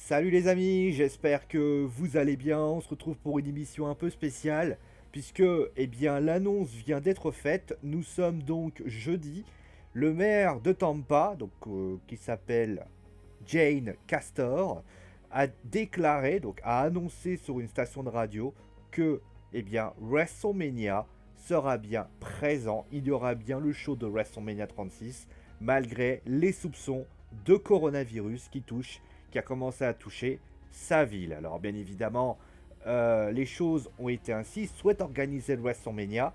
Salut les amis, j'espère que vous allez bien. On se retrouve pour une émission un peu spéciale puisque l'annonce vient d'être faite. Nous sommes donc jeudi. Le maire de Tampa, qui s'appelle Jane Castor, a déclaré, donc a annoncé sur une station de radio que WrestleMania sera bien présent. Il y aura bien le show de WrestleMania 36 malgré les soupçons de coronavirus qui a commencé à toucher sa ville. Alors bien évidemment, les choses ont été ainsi. Ils souhaitent organiser le WrestleMania.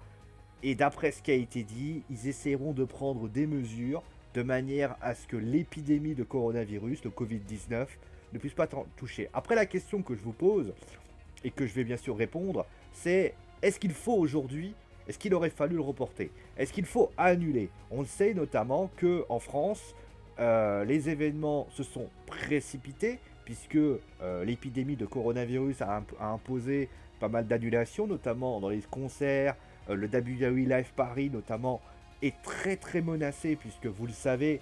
Et d'après ce qui a été dit, ils essaieront de prendre des mesures de manière à ce que l'épidémie de coronavirus, le Covid-19, ne puisse pas toucher. Après, la question que je vous pose, et que je vais bien sûr répondre, c'est est-ce qu'il faut aujourd'hui, est-ce qu'il aurait fallu le reporter? Est-ce qu'il faut annuler? On le sait notamment qu'en France, les événements se sont précipités puisque l'épidémie de coronavirus a imposé pas mal d'annulations, notamment dans les concerts. Le WWE Live Paris notamment est très très menacé puisque vous le savez,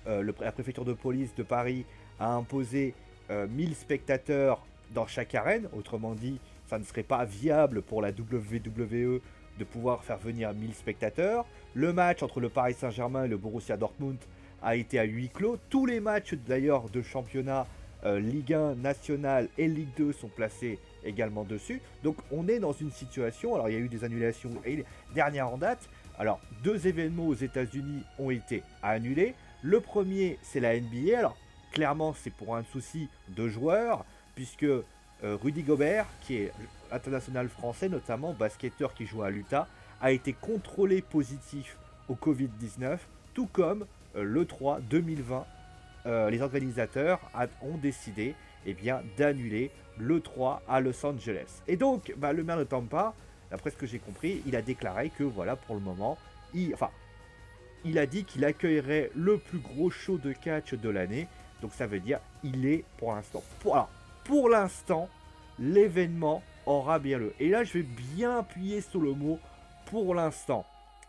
la préfecture de police de Paris a imposé 1000 spectateurs dans chaque arène. Autrement dit, ça ne serait pas viable pour la WWE de pouvoir faire venir 1000 spectateurs. Le match entre le Paris Saint-Germain et le Borussia Dortmund a été à huis clos. Tous les matchs d'ailleurs de championnat Ligue 1 nationale et Ligue 2 sont placés également dessus. Donc on est dans une situation, alors il y a eu des annulations et dernière en date. Alors 2 événements aux États-Unis ont été annulés. Le premier, c'est la NBA. Alors clairement, c'est pour un souci de joueurs, puisque Rudy Gobert, qui est international français, notamment basketteur qui joue à l'Utah, a été contrôlé positif au Covid-19, tout comme l'E3 2020. Les organisateurs ont décidé d'annuler l'E3 à Los Angeles. Et donc, le maire de Tampa, d'après ce que j'ai compris, il a déclaré que voilà, pour le moment, il a dit qu'il accueillerait le plus gros show de catch de l'année. Donc ça veut dire il est pour l'instant. Pour l'instant, l'événement aura bien lieu. Et là, je vais bien appuyer sur le mot pour l'instant.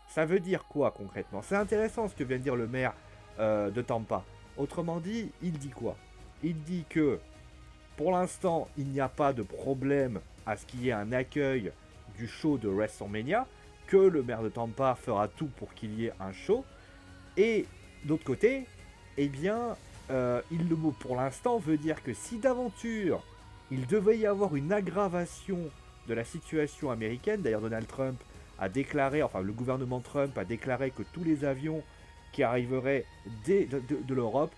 Ça veut dire quoi concrètement? C'est intéressant ce que vient de dire le maire de Tampa. Autrement dit, il dit quoi? Il dit que pour l'instant, il n'y a pas de problème à ce qu'il y ait un accueil du show de WrestleMania, que le maire de Tampa fera tout pour qu'il y ait un show. Et d'autre côté, le mot pour l'instant veut dire que si d'aventure il devait y avoir une aggravation de la situation américaine, d'ailleurs Donald Trump a déclaré, enfin le gouvernement Trump a déclaré que tous les avions qui arriveraient de l'Europe,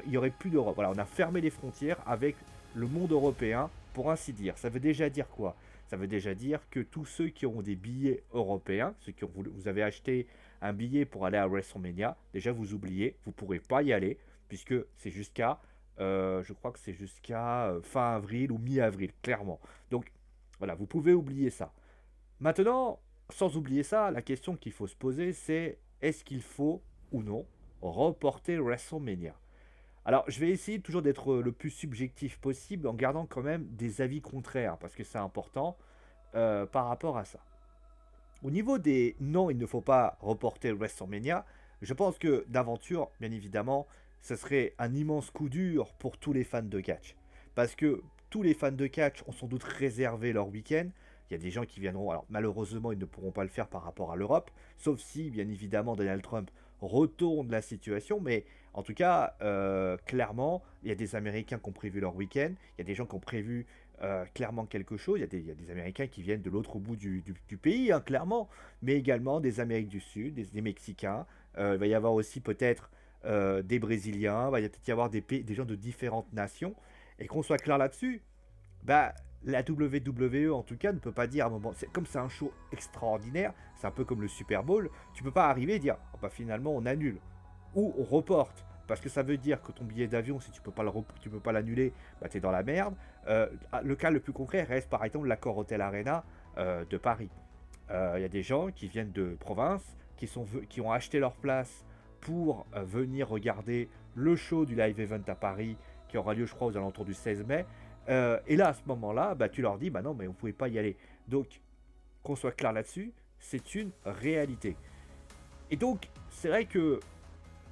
il n'y aurait plus d'Europe. Voilà, on a fermé les frontières avec le monde européen, pour ainsi dire. Ça veut déjà dire quoi? Ça veut déjà dire que tous ceux qui ont des billets européens, ceux qui vous avez acheté un billet pour aller à WrestleMania, déjà vous oubliez, vous ne pourrez pas y aller, puisque c'est jusqu'à, je crois que c'est jusqu'à fin avril ou mi-avril, clairement. Donc voilà, vous pouvez oublier ça. Maintenant, sans oublier ça, la question qu'il faut se poser, c'est est-ce qu'il faut ou non reporter WrestleMania? Alors, je vais essayer toujours d'être le plus subjectif possible en gardant quand même des avis contraires, parce que c'est important par rapport à ça. Au niveau des non, il ne faut pas reporter WrestleMania, je pense que d'aventure, bien évidemment, ce serait un immense coup dur pour tous les fans de catch. Parce que tous les fans de catch ont sans doute réservé leur week-end. Il y a des gens qui viendront, alors malheureusement, ils ne pourront pas le faire par rapport à l'Europe, sauf si, bien évidemment, Donald Trump retourne la situation, mais en tout cas, clairement, il y a des Américains qui ont prévu leur week-end, il y a des gens qui ont prévu clairement quelque chose, il y a des Américains qui viennent de l'autre bout du pays, hein, clairement, mais également des Amériques du Sud, des Mexicains, il va y avoir aussi peut-être des Brésiliens, il va peut-être y avoir des gens de différentes nations, et qu'on soit clair là-dessus, la WWE en tout cas ne peut pas dire à un moment, comme c'est un show extraordinaire, c'est un peu comme le Super Bowl, tu peux pas arriver et dire finalement on annule ou on reporte parce que ça veut dire que ton billet d'avion, si tu peux pas l'annuler, t'es dans la merde. Le cas le plus concret reste par exemple l'accord Hotel Arena de Paris. Il y a des gens qui viennent de province qui ont acheté leur place pour venir regarder le show du Live Event à Paris qui aura lieu je crois aux alentours du 16 mai. Et là, à ce moment-là, tu leur dis, non, mais on ne pouvait pas y aller. Donc, qu'on soit clair là-dessus, c'est une réalité. Et donc, c'est vrai que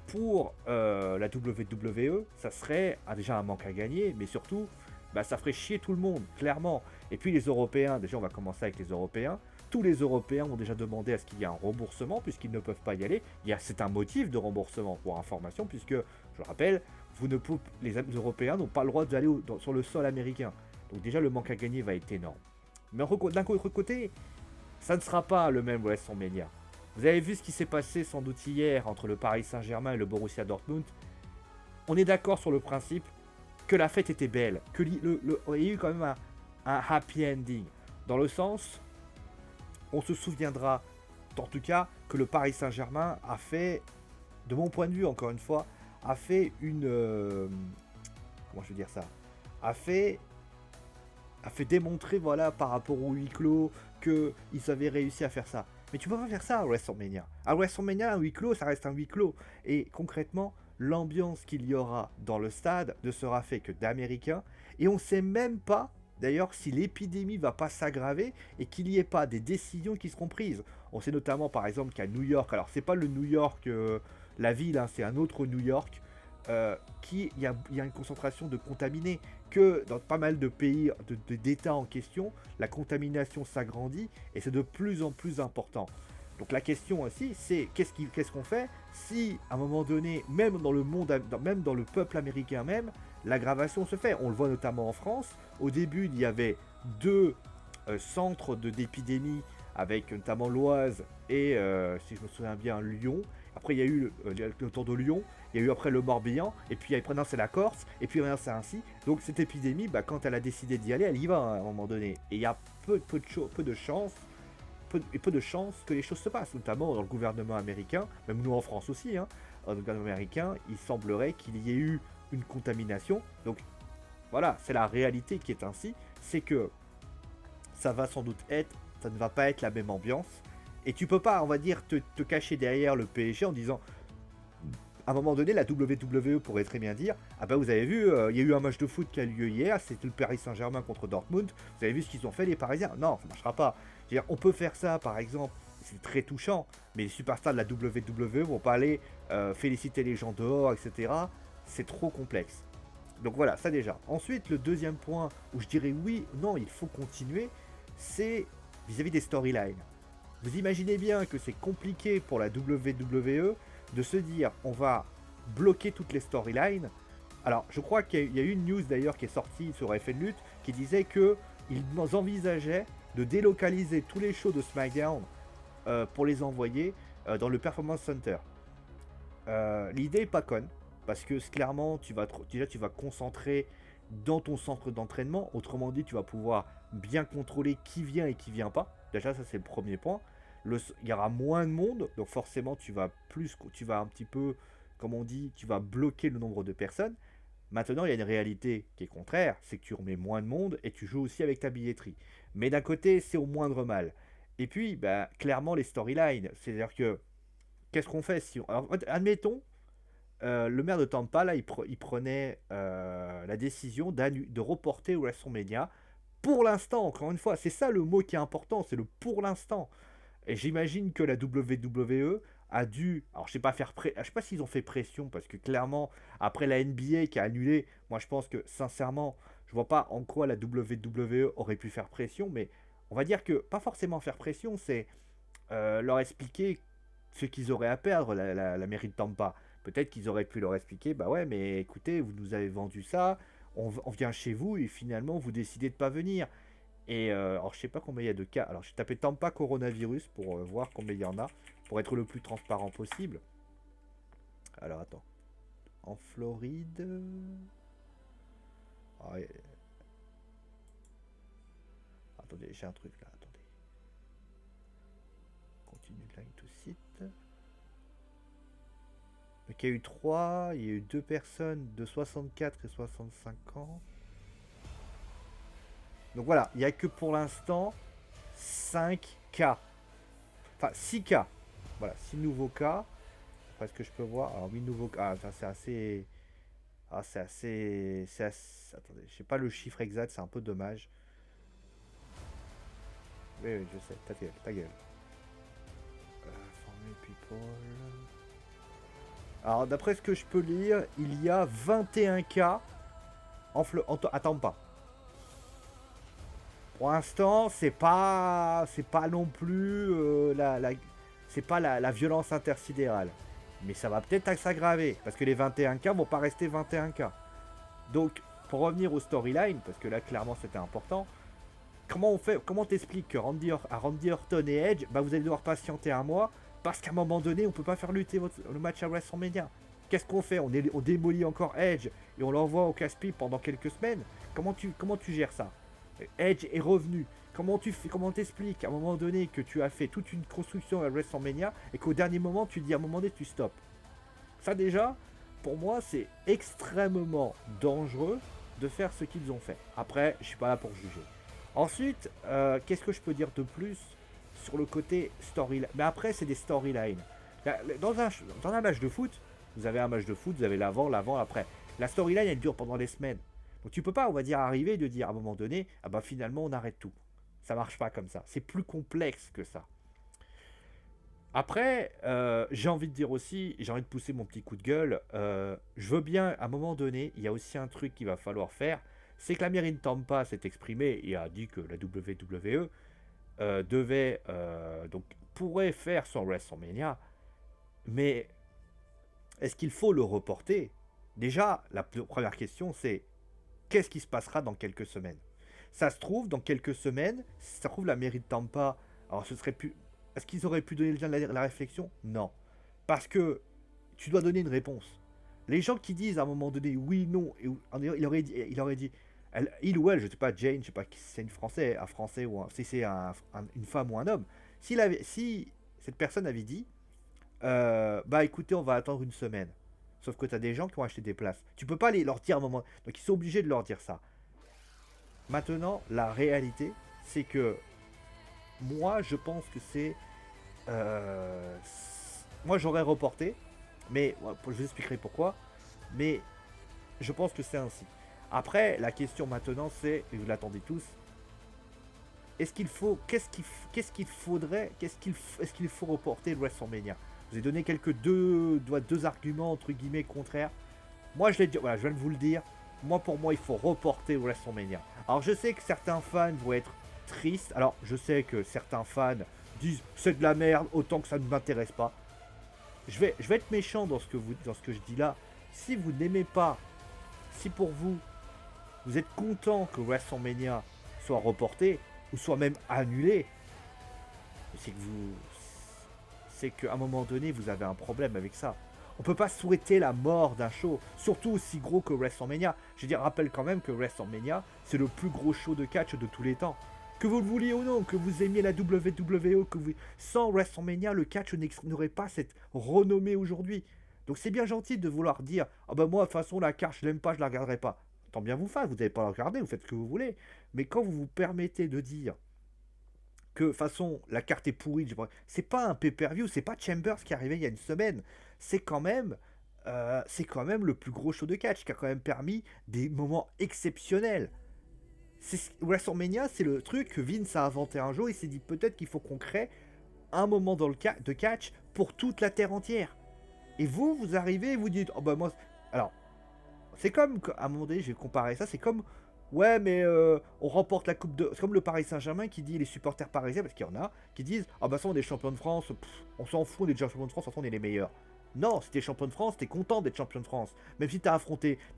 pour la WWE, ça serait déjà un manque à gagner, mais surtout, bah, ça ferait chier tout le monde, clairement. Et puis les Européens, déjà on va commencer avec les Européens. Tous les Européens ont déjà demandé à ce qu'il y ait un remboursement, puisqu'ils ne peuvent pas y aller. C'est un motif de remboursement pour information, puisque, je le rappelle, les Européens n'ont pas le droit d'aller sur le sol américain. Donc déjà le manque à gagner va être énorme. Mais d'un autre côté, ça ne sera pas le même WrestleMania. Vous avez vu ce qui s'est passé sans doute hier entre le Paris Saint-Germain et le Borussia Dortmund. On est d'accord sur le principe que la fête était belle, que il y a eu quand même un happy ending. Dans le sens, on se souviendra, en tout cas, que le Paris Saint-Germain a fait, de mon point de vue encore une fois, a fait une... comment je veux dire ça, a fait démontrer, voilà, par rapport au huis clos, qu'ils avaient réussi à faire ça. Mais tu peux pas faire ça à WrestleMania. À WrestleMania, un huis clos, ça reste un huis clos. Et concrètement, l'ambiance qu'il y aura dans le stade ne sera fait que d'Américains. Et on sait même pas, d'ailleurs, si l'épidémie va pas s'aggraver et qu'il n'y ait pas des décisions qui seront prises. On sait notamment, par exemple, qu'à New York, alors c'est pas le New York, la ville, hein, c'est un autre New York, il y a une concentration de contaminés, que dans pas mal de pays, d'États en question, la contamination s'agrandit et c'est de plus en plus important. Donc la question aussi, c'est qu'est-ce qu'on fait si, à un moment donné, même dans le monde, même dans le peuple américain même, l'aggravation se fait. On le voit notamment en France. Au début, il y avait deux centres d'épidémie, avec notamment l'Oise et, si je me souviens bien, Lyon. Après, il y a eu autour de Lyon, il y a eu après le Morbihan, et puis après, c'est la Corse, et puis maintenant c'est ainsi. Donc cette épidémie, bah, quand elle a décidé d'y aller, elle y va à un moment donné. Et il y a peu de chances que les choses se passent, notamment dans le gouvernement américain, même nous en France aussi, hein. Dans le gouvernement américain, il semblerait qu'il y ait eu une contamination. Donc voilà, c'est la réalité qui est ainsi, c'est que ça va sans doute ça ne va pas être la même ambiance. Et tu peux pas, on va dire, te cacher derrière le PSG en disant, à un moment donné, la WWE pourrait très bien dire, ah bah vous avez vu, il y a eu un match de foot qui a lieu hier, c'était le Paris Saint-Germain contre Dortmund, vous avez vu ce qu'ils ont fait les Parisiens? Non, ça marchera pas. Je veux dire, on peut faire ça, par exemple, c'est très touchant, mais les superstars de la WWE vont pas aller féliciter les gens dehors, etc. C'est trop complexe. Donc voilà, ça déjà. Ensuite, le deuxième point où je dirais oui, non, il faut continuer, c'est vis-à-vis des storylines. Vous imaginez bien que c'est compliqué pour la WWE de se dire on va bloquer toutes les storylines. Alors, je crois qu'il y a eu une news d'ailleurs qui est sortie sur FN Lutte qui disait qu'ils envisageaient de délocaliser tous les shows de SmackDown pour les envoyer dans le Performance Center. L'idée est pas conne, parce que clairement, déjà tu vas concentrer dans ton centre d'entraînement. Autrement dit, tu vas pouvoir bien contrôler qui vient et qui vient pas. Déjà, ça c'est le premier point. Il y aura moins de monde, donc forcément tu vas un petit peu, comme on dit, tu vas bloquer le nombre de personnes. Maintenant, il y a une réalité qui est contraire, c'est que tu remets moins de monde et tu joues aussi avec ta billetterie. Mais d'un côté, c'est au moindre mal. Et puis, bah, clairement, les storylines, c'est-à-dire que qu'est-ce qu'on fait si alors, admettons, le maire de Tampa, là, il prenait la décision de reporter WrestleMania. Pour l'instant, encore une fois, c'est ça le mot qui est important, c'est le pour l'instant. Et j'imagine que la WWE a dû, alors je sais pas s'ils ont fait pression, parce que clairement, après la NBA qui a annulé, moi je pense que sincèrement, je vois pas en quoi la WWE aurait pu faire pression, mais on va dire que pas forcément faire pression, c'est leur expliquer ce qu'ils auraient à perdre, la mairie de Tampa. Peut-être qu'ils auraient pu leur expliquer, bah ouais, mais écoutez, vous nous avez vendu ça, on vient chez vous et finalement vous décidez de pas venir. Et alors je sais pas combien il y a de cas. Alors j'ai tapé Tampa coronavirus pour voir combien il y en a, pour être le plus transparent possible. Alors attends. En Floride. Ah, attendez, j'ai un truc là, attendez. Continue de line to site. Donc il y a eu 3, il y a eu 2 personnes de 64 et 65 ans. Donc voilà, il n'y a que pour l'instant 5 cas. Enfin 6 cas. Voilà, 6 nouveaux cas. Après ce que je peux voir. Alors 8 nouveaux cas. Ah, c'est assez. Ah, attendez, je sais pas le chiffre exact, c'est un peu dommage. Oui, oui, je sais, ta gueule. Formé people. Alors, d'après ce que je peux lire, il y a 21 cas attends pas. Pour l'instant, c'est pas non plus c'est pas la violence intersidérale. Mais ça va peut-être s'aggraver, parce que les 21 cas vont pas rester 21 cas. Donc, pour revenir au storyline, parce que là, clairement, c'était important, comment t'expliques que Randy Orton et Edge, bah, vous allez devoir patienter un mois, parce qu'à un moment donné, on peut pas faire lutter le match à WrestleMania. Qu'est-ce qu'on fait, on démolit encore Edge, et on l'envoie au casse-pipe pendant quelques semaines. Comment tu gères ça? Edge est revenu. Comment t'expliques à un moment donné que tu as fait toute une construction à WrestleMania et qu'au dernier moment tu dis à un moment donné tu stops. Ça déjà, pour moi c'est extrêmement dangereux de faire ce qu'ils ont fait. Après, je suis pas là pour juger. Ensuite, qu'est-ce que je peux dire de plus sur le côté storyline? Mais après c'est des storylines. Dans un match de foot, vous avez un match de foot, vous avez l'avant, après. La storyline elle dure pendant des semaines. Donc tu peux pas, on va dire, arriver et de dire à un moment donné, ah bah finalement on arrête tout. Ça marche pas comme ça. C'est plus complexe que ça. Après, j'ai envie de dire aussi, j'ai envie de pousser mon petit coup de gueule. Je veux bien, à un moment donné, il y a aussi un truc qu'il va falloir faire. C'est que la mairie de Tampa s'est exprimée et a dit que la WWE donc pourrait faire son WrestleMania. Mais est-ce qu'il faut le reporter? Déjà, la première question c'est qu'est-ce qui se passera dans quelques semaines? Ça se trouve, dans quelques semaines, si ça se trouve, la mairie de Tampa, alors ce serait plus. Est-ce qu'ils auraient pu donner le lien de la réflexion? Non. Parce que tu dois donner une réponse. Les gens qui disent à un moment donné oui, non, il aurait dit il ou elle, je sais pas, Jane, je sais pas si c'est un français ou si c'est une femme ou un homme. Si cette personne avait dit bah écoutez, on va attendre une semaine. Sauf que tu as des gens qui ont acheté des places. Tu peux pas leur dire à un moment. Donc ils sont obligés de leur dire ça. Maintenant, la réalité, c'est que moi, je pense que moi, j'aurais reporté. Mais je vous expliquerai pourquoi. Mais je pense que c'est ainsi. Après, la question maintenant, c'est, et vous l'attendez tous, est-ce qu'il faut. Qu'est-ce qu'il faudrait. Est-ce qu'il faut reporter le WrestleMania? Je vous ai donné deux arguments, entre guillemets, contraires. Moi, je l'ai dit, voilà, je viens de vous le dire. Pour moi, il faut reporter WrestleMania. Alors, je sais que certains fans vont être tristes. Alors, je sais que certains fans disent c'est de la merde, autant que ça ne m'intéresse pas. Je vais être méchant dans ce que je dis là. Si vous n'aimez pas, si pour vous, vous êtes content que WrestleMania soit reporté ou soit même annulé, c'est qu'à un moment donné, vous avez un problème avec ça. On peut pas souhaiter la mort d'un show, surtout aussi gros que WrestleMania. Je veux dire, rappelle quand même que WrestleMania, c'est le plus gros show de catch de tous les temps. Que vous le vouliez ou non, que vous aimiez la WWE, sans WrestleMania, le catch n'aurait pas cette renommée aujourd'hui. Donc c'est bien gentil de vouloir dire, ah bah moi de toute façon la carte je l'aime pas, je la regarderai pas. Tant bien vous faites, vous n'avez pas à la regarder, vous faites ce que vous voulez. Mais quand vous vous permettez de dire que de toute façon la carte est pourrie, c'est pas un pay-per-view, c'est pas Chambers qui est arrivé il y a une semaine, c'est quand même le plus gros show de catch qui a quand même permis des moments exceptionnels. WrestleMania, c'est le truc que Vince a inventé un jour. Il s'est dit peut-être qu'il faut qu'on crée un moment de catch pour toute la terre entière. Et vous arrivez et vous dites oh bah moi. Alors, c'est comme à un moment donné, je vais comparer ça. C'est comme ouais, mais on remporte la coupe de. C'est comme le Paris Saint-Germain qui dit les supporters parisiens, parce qu'il y en a, qui disent ah bah ça on est champion de France, on s'en fout, on est déjà champion de France, on est les meilleurs. Non, si t'es champion de France, t'es content d'être champion de France. Même si t'as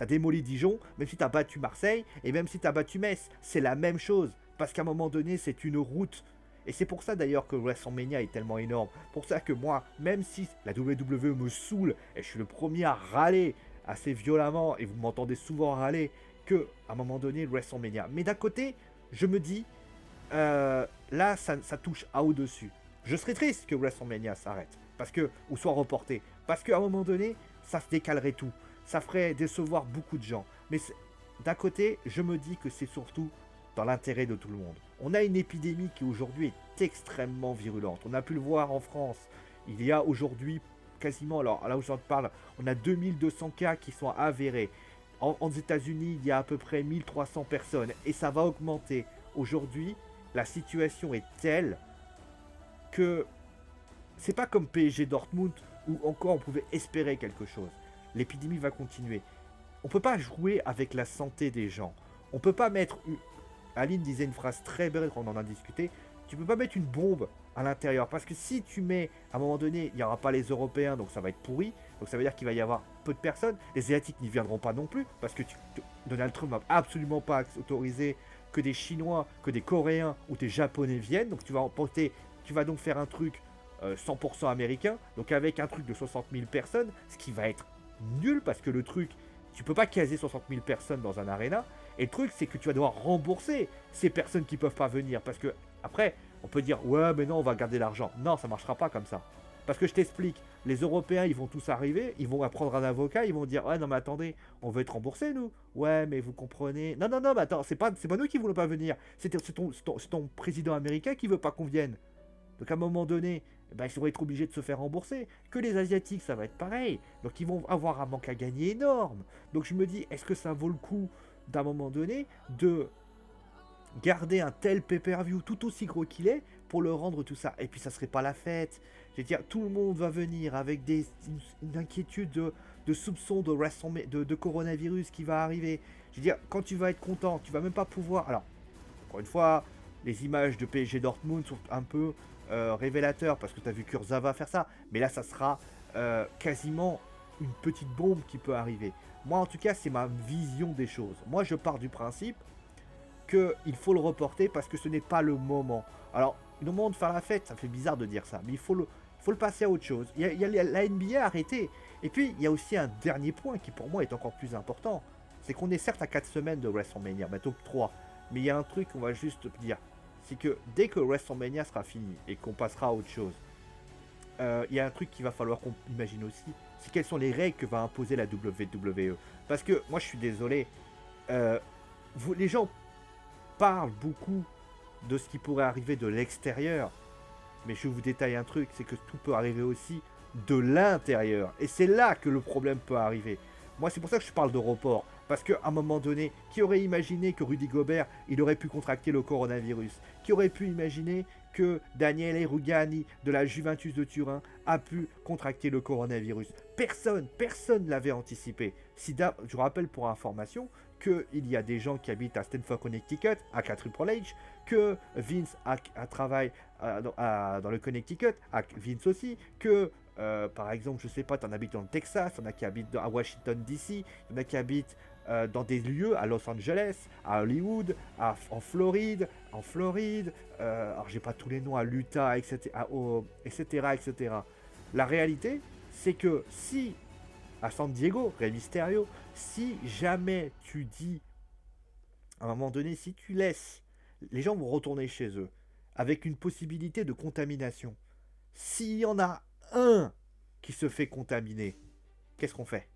démoli Dijon, même si t'as battu Marseille, et même si t'as battu Metz, c'est la même chose. Parce qu'à un moment donné, c'est une route. Et c'est pour ça d'ailleurs que WrestleMania est tellement énorme. Pour ça que moi, même si la WWE me saoule, et je suis le premier à râler assez violemment, et vous m'entendez souvent râler, que à un moment donné, WrestleMania. Mais d'un côté, je me dis, là, ça touche à au-dessus. Je serais triste que WrestleMania s'arrête, ou soit reporté, parce qu'à un moment donné, ça se décalerait tout. Ça ferait décevoir beaucoup de gens. Mais d'un côté, je me dis que c'est surtout dans l'intérêt de tout le monde. On a une épidémie qui aujourd'hui est extrêmement virulente. On a pu le voir en France. Il y a aujourd'hui quasiment, alors là où j'en parle, on a 2200 cas qui sont avérés. Aux États-Unis, il y a à peu près 1300 personnes et ça va augmenter. Aujourd'hui, la situation est telle que c'est pas comme PSG Dortmund où encore on pouvait espérer quelque chose. L'épidémie va continuer. On peut pas jouer avec la santé des gens. On peut pas mettre... Aline disait une phrase très belle quand on en a discuté. Tu peux pas mettre une bombe à l'intérieur. Parce que si tu mets, à un moment donné, il n'y aura pas les Européens, donc ça va être pourri. Donc ça veut dire qu'il va y avoir peu de personnes. Les Asiatiques n'y viendront pas non plus. Parce que Donald Trump n'a absolument pas autorisé que des Chinois, que des Coréens ou des Japonais viennent. Donc tu vas donc faire un truc 100% américain. Donc avec un truc de 60 000 personnes, ce qui va être nul parce que le truc, tu peux pas caser 60 000 personnes dans un aréna. Et le truc, c'est que tu vas devoir rembourser ces personnes qui peuvent pas venir. Parce que, après, on peut dire, ouais, mais non, on va garder l'argent. Non, ça marchera pas comme ça. Parce que je t'explique, les Européens, ils vont tous arriver, ils vont prendre un avocat, ils vont dire, ouais, non, mais attendez, on veut être remboursé, nous. Ouais, mais vous comprenez. Non, non, non, mais attends, c'est pas nous qui voulons pas venir. C'est ton président américain qui veut pas qu'on vienne. Donc, à un moment donné, ben, ils vont être obligés de se faire rembourser. Que les Asiatiques, ça va être pareil. Donc, ils vont avoir un manque à gagner énorme. Donc, je me dis, est-ce que ça vaut le coup d'un moment donné de garder un tel pay-per-view tout aussi gros qu'il est pour le rendre tout ça. Et puis ça serait pas la fête. Je veux dire, tout le monde va venir avec une inquiétude de soupçon de coronavirus qui va arriver. Je veux dire, quand tu vas être content, tu vas même pas pouvoir... Alors, encore une fois, les images de PSG Dortmund sont un peu révélateurs parce que tu as vu Kurzawa faire ça. Mais là, ça sera quasiment une petite bombe qui peut arriver. Moi, en tout cas, c'est ma vision des choses. Moi, je pars du principe qu'il faut le reporter parce que ce n'est pas le moment. Alors, le moment de faire la fête, ça fait bizarre de dire ça, mais il faut le passer à autre chose. Il y a la NBA arrêtée. Et puis, il y a aussi un dernier point qui, pour moi, est encore plus important. C'est qu'on est certes à 4 semaines de WrestleMania, bientôt 3. Mais il y a un truc qu'on va juste dire. C'est que dès que WrestleMania sera fini et qu'on passera à autre chose, il y a un truc qu'il va falloir qu'on imagine aussi, c'est quelles sont les règles que va imposer la WWE. Parce que moi je suis désolé, les gens parlent beaucoup de ce qui pourrait arriver de l'extérieur, mais je vous détaille un truc, c'est que tout peut arriver aussi de l'intérieur. Et c'est là que le problème peut arriver. Moi c'est pour ça que je parle de report. Parce qu'à un moment donné, qui aurait imaginé que Rudy Gobert, il aurait pu contracter le coronavirus? Qui aurait pu imaginer que Daniele Rugani de la Juventus de Turin a pu contracter le coronavirus? Personne ne l'avait anticipé. Je rappelle pour information qu'il y a des gens qui habitent à Stamford, Connecticut, à Triple H, que Vince travaille dans le Connecticut, à Vince aussi, que par exemple, je sais pas, tu en habites dans le Texas, il y en a qui habitent à Washington DC, il y en a qui habitent dans des lieux à Los Angeles, à Hollywood, en Floride, alors j'ai pas tous les noms, à l'Utah, etc. La réalité, c'est que si, à San Diego, Rey Mysterio, si jamais tu dis, à un moment donné, si tu laisses, les gens vont retourner chez eux, avec une possibilité de contamination. S'il y en a un qui se fait contaminer, qu'est-ce qu'on fait?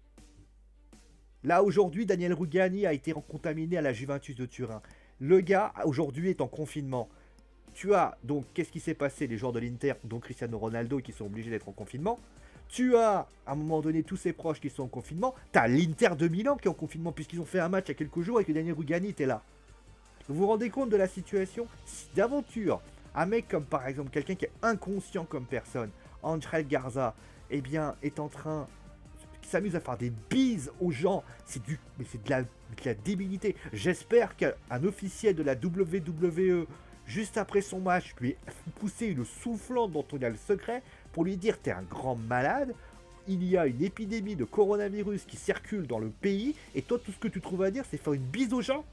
Là, aujourd'hui, Daniel Rugani a été contaminé à la Juventus de Turin. Le gars, aujourd'hui, est en confinement. Tu as, donc, qu'est-ce qui s'est passé? Les joueurs de l'Inter, dont Cristiano Ronaldo, qui sont obligés d'être en confinement. Tu as, à un moment donné, tous ses proches qui sont en confinement. Tu as l'Inter de Milan qui est en confinement, puisqu'ils ont fait un match il y a quelques jours et que Daniel Rugani était là. Vous vous rendez compte de la situation? Si d'aventure, un mec comme, par exemple, quelqu'un qui est inconscient comme personne, Angel Garza, eh bien, est en train... qui s'amuse à faire des bises aux gens, c'est de la débilité. J'espère qu'un officiel de la WWE, juste après son match, lui a poussé une soufflante dont on a le secret pour lui dire: t'es un grand malade, il y a une épidémie de coronavirus qui circule dans le pays, et toi tout ce que tu trouves à dire c'est faire une bise aux gens.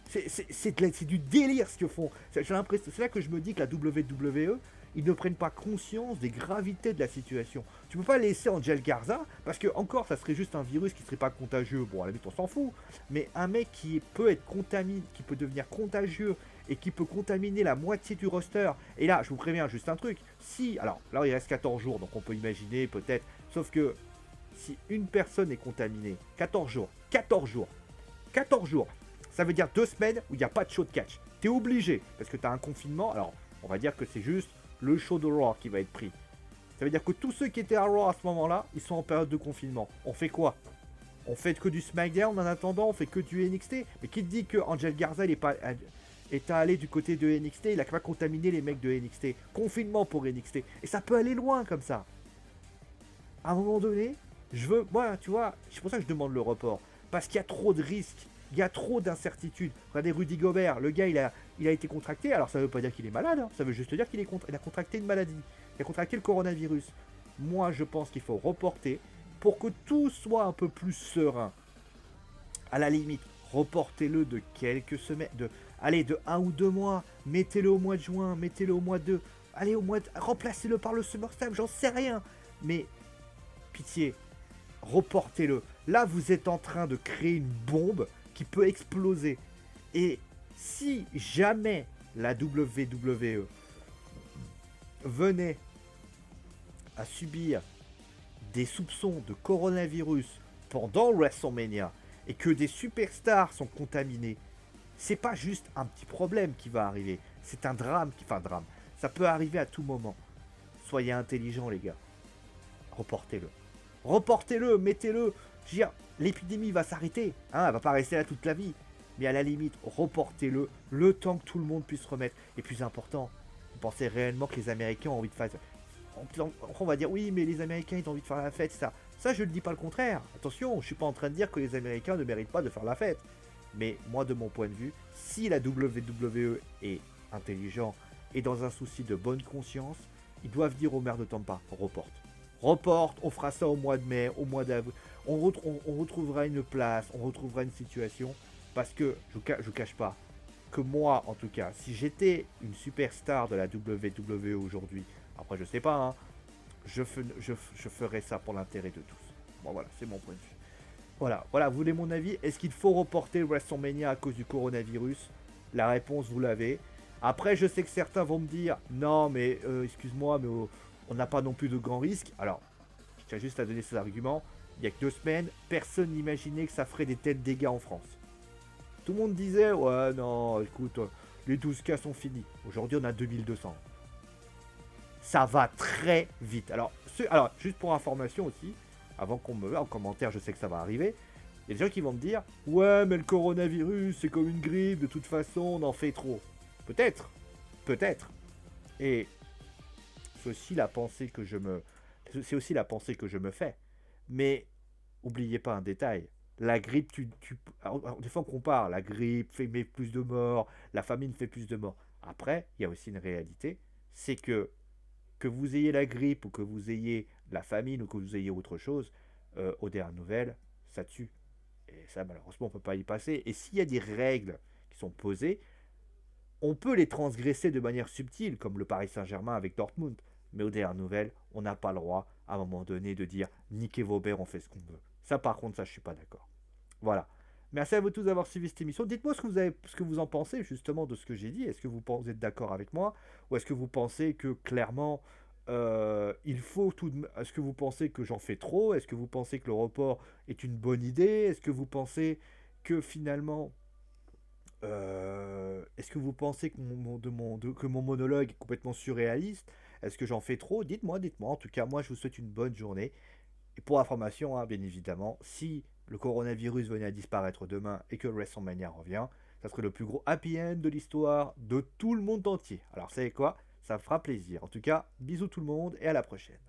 C'est du délire ce qu'ils font. J'ai l'impression, c'est là que je me dis que la WWE, ils ne prennent pas conscience des gravités de la situation. Tu peux pas laisser Angel Garza, parce que encore ça serait juste un virus qui serait pas contagieux. Bon, à la limite on s'en fout. Mais un mec qui peut être contaminé, qui peut devenir contagieux et qui peut contaminer la moitié du roster. Et là, je vous préviens juste un truc. Si, alors là il reste 14 jours, donc on peut imaginer peut-être. Sauf que si une personne est contaminée, 14 jours, ça veut dire 2 semaines où il n'y a pas de show de catch. T'es obligé, parce que t'as un confinement. Alors, on va dire que c'est juste le show de Raw qui va être pris. Ça veut dire que tous ceux qui étaient à Raw à ce moment-là, ils sont en période de confinement. On fait quoi? On fait que du SmackDown en attendant, on fait que du NXT. Mais qui te dit que Angel Garza, il est est allé du côté de NXT, il a pas contaminé les mecs de NXT. Confinement pour NXT. Et ça peut aller loin comme ça. À un moment donné, moi, tu vois, c'est pour ça que je demande le report. Parce qu'il y a trop de risques, il y a trop d'incertitudes. Regardez Rudy Gobert, le gars, il a été contracté. Alors ça veut pas dire qu'il est malade, hein. Ça veut juste dire qu'il a contracté une maladie. Il a contracté le coronavirus. Moi, je pense qu'il faut reporter pour que tout soit un peu plus serein. À la limite, reportez-le de quelques semaines, allez, de 1 ou 2 mois, mettez-le au mois de juin, mettez-le au mois de... Allez, remplacez-le par le SummerSlam, j'en sais rien. Mais, pitié, reportez-le. Là, vous êtes en train de créer une bombe qui peut exploser. Et si jamais la WWE venait à subir des soupçons de coronavirus pendant WrestleMania et que des superstars sont contaminés, c'est pas juste un petit problème qui va arriver, c'est un drame, drame. Ça peut arriver à tout moment. Soyez intelligents, les gars. Reportez-le. Reportez-le, mettez-le. Je veux dire, l'épidémie va s'arrêter, hein, elle va pas rester là toute la vie. Mais à la limite, reportez-le le temps que tout le monde puisse remettre. Et plus important, vous pensez réellement que les Américains ont envie de faire... On va dire oui, mais les Américains ils ont envie de faire la fête, ça. Ça, je ne dis pas le contraire. Attention, je suis pas en train de dire que les Américains ne méritent pas de faire la fête. Mais moi, de mon point de vue, si la WWE est intelligent et dans un souci de bonne conscience, ils doivent dire au maire de Tampa, reporte. Reporte, on fera ça au mois de mai, au mois d'avril. On retrouvera une place, on retrouvera une situation. Parce que, je cache pas, que moi, en tout cas, si j'étais une superstar de la WWE aujourd'hui, après je sais pas, hein, je ferais ça pour l'intérêt de tous. Bon voilà, c'est mon point de vue. Voilà, vous voulez mon avis? Est-ce qu'il faut reporter WrestleMania à cause du coronavirus? La réponse, vous l'avez. Après, je sais que certains vont me dire, non mais excuse-moi, mais on n'a pas non plus de grands risques. Alors, je tiens juste à donner ces arguments. Il y a que 2 semaines, personne n'imaginait que ça ferait des tels dégâts en France. Tout le monde disait, ouais, non, écoute, les 12 cas sont finis. Aujourd'hui, on a 2200. Ça va très vite. Alors, juste pour information aussi, avant qu'on me en commentaire, je sais que ça va arriver. Il y a des gens qui vont me dire, ouais, mais le coronavirus, c'est comme une grippe, de toute façon, on en fait trop. Peut-être. Et c'est aussi la pensée que je me fais. Mais, oubliez pas un détail. La grippe, alors, des fois on compare, la grippe fait plus de morts, la famine fait plus de morts. Après, il y a aussi une réalité, c'est que vous ayez la grippe ou que vous ayez la famine ou que vous ayez autre chose, aux dernières nouvelles, ça tue. Et ça, malheureusement, on ne peut pas y passer. Et s'il y a des règles qui sont posées, on peut les transgresser de manière subtile, comme le Paris Saint-Germain avec Dortmund. Mais aux dernières nouvelles, on n'a pas le droit, à un moment donné, de dire « niquez vos bères, on fait ce qu'on veut ». Ça, par contre, ça, je suis pas d'accord. Voilà. Merci à vous tous d'avoir suivi cette émission. Dites-moi ce que vous en pensez justement de ce que j'ai dit. Est-ce que vous êtes d'accord avec moi? Ou est-ce que vous pensez que clairement, il faut tout de... Est-ce que vous pensez que j'en fais trop? Est-ce que vous pensez que le report est une bonne idée? Est-ce que vous pensez que finalement... est-ce que vous pensez que que mon monologue est complètement surréaliste? Est-ce que j'en fais trop? Dites-moi. En tout cas, moi, je vous souhaite une bonne journée. Et pour information, hein, bien évidemment, si le coronavirus venait à disparaître demain et que WrestleMania revient, ça serait le plus gros happy end de l'histoire de tout le monde entier. Alors, vous savez quoi? Ça me fera plaisir. En tout cas, bisous tout le monde et à la prochaine.